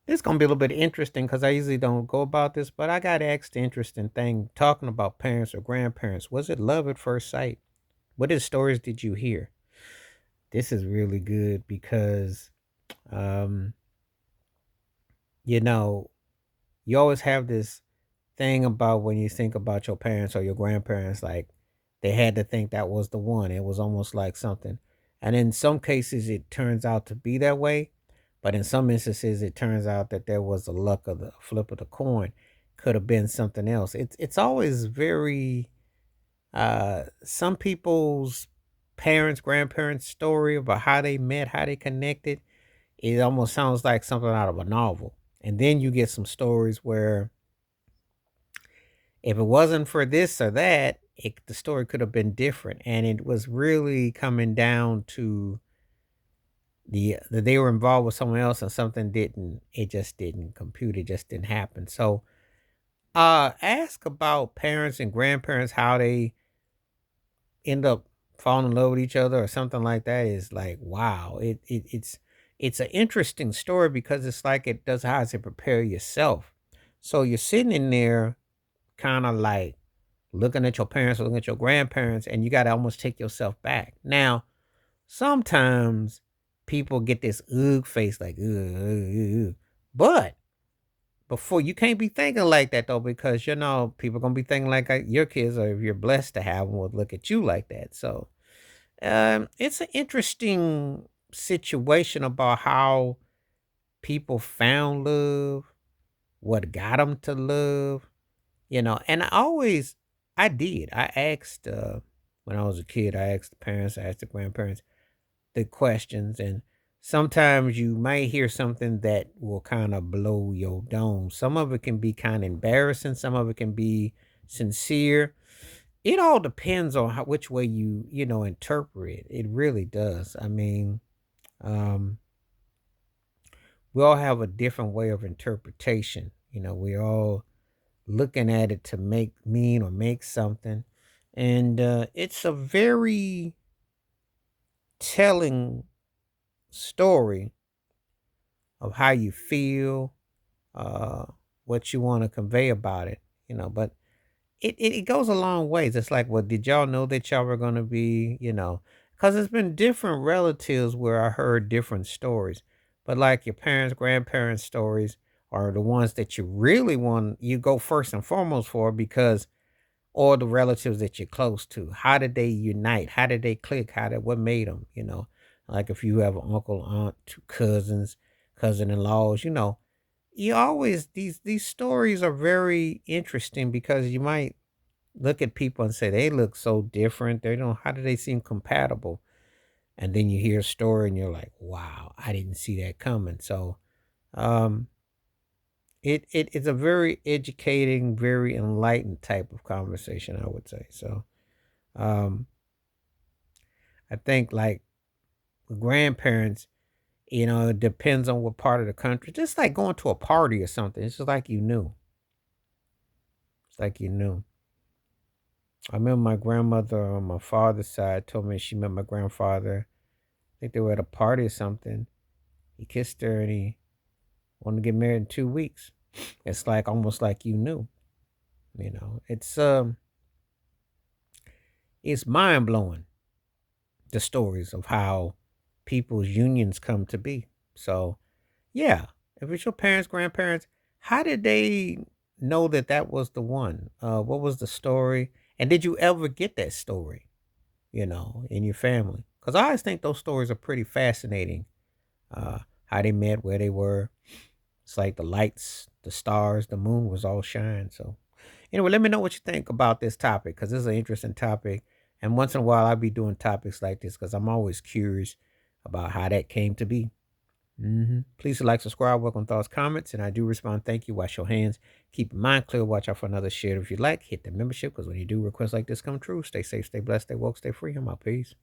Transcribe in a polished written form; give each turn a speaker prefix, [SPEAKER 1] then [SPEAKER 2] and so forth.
[SPEAKER 1] This gonna be a little bit interesting because I usually don't go about this, but I got asked the interesting thing talking about parents or grandparents. Was it love at first sight? What stories did you hear? This is really good because, um, you know, you always have this thing about when you think about your parents or your grandparents, like they had to think that was the one. It was almost like something. And in some cases, it turns out to be that way. But in some instances, it turns out that there was a luck of the flip of the coin. Could have been something else. It's always very some people's parents, grandparents' story about how they met, how they connected. It almost sounds like something out of a novel. And then you get some stories where if it wasn't for this or that, the story could have been different. And it was really coming down to that they were involved with someone else and something didn't. It just didn't compute. It just didn't happen. So, ask about parents and grandparents how they end up falling in love with each other or something like that is like wow. It's an interesting story because it's like it does how to prepare yourself. So you're sitting in there, kind of like looking at your parents or looking at your grandparents, and you got to almost take yourself back. Now, sometimes people get this ugh face, like ugh, ugh, ugh. But before you can't be thinking like that though, because people gonna be thinking like your kids, or if you're blessed to have them, will look at you like that. So, it's an interesting situation about how people found love, what got them to love, and I did. I asked, when I was a kid, I asked the parents, I asked the grandparents the questions, and sometimes you might hear something that will kind of blow your dome. Some of it can be kind of embarrassing, some of it can be sincere. It all depends on which way you interpret it. It really does. I mean, um, we all have a different way of interpretation. We all looking at it to make mean or make something. And it's a very telling story of how you feel, uh, what you want to convey about it, but it goes a long ways. It's like, well, did y'all know that y'all were going to be, because it's been different relatives where I heard different stories. But like your parents, grandparents' stories are the ones that you go first and foremost for because or the relatives that you're close to. How did they unite? How did they click? What made them? Like if you have an uncle, aunt, two cousins, cousin-in-laws, you always these stories are very interesting because you might look at people and say they look so different. They don't. How do they seem compatible? And then you hear a story and you're like, wow, I didn't see that coming. So, um, it's a very educating, very enlightened type of conversation, I would say. So, um, I think like with grandparents, it depends on what part of the country. Just like going to a party or something. It's just like you knew. It's like you knew. I remember my grandmother on my father's side told me she met my grandfather. I think they were at a party or something. He kissed her and he wanted to get married in 2 weeks. It's like almost like you knew. It's mind blowing the stories of how people's unions come to be. So yeah, if it's your parents, grandparents, how did they know that that was the one? What was the story? And did you ever get that story? In your family? Because I always think those stories are pretty fascinating. How they met, where they were. It's like the lights, the stars, the moon was all shine. So anyway, let me know what you think about this topic because this is an interesting topic. And once in a while, I'll be doing topics like this because I'm always curious about how that came to be. Please like, subscribe, welcome thoughts, comments, and I do respond. Thank you. Wash your hands. Keep your mind clear. Watch out for another share if you like. Hit the membership because when you do requests like this come true, stay safe, stay blessed, stay woke, stay free. I'm out. Peace.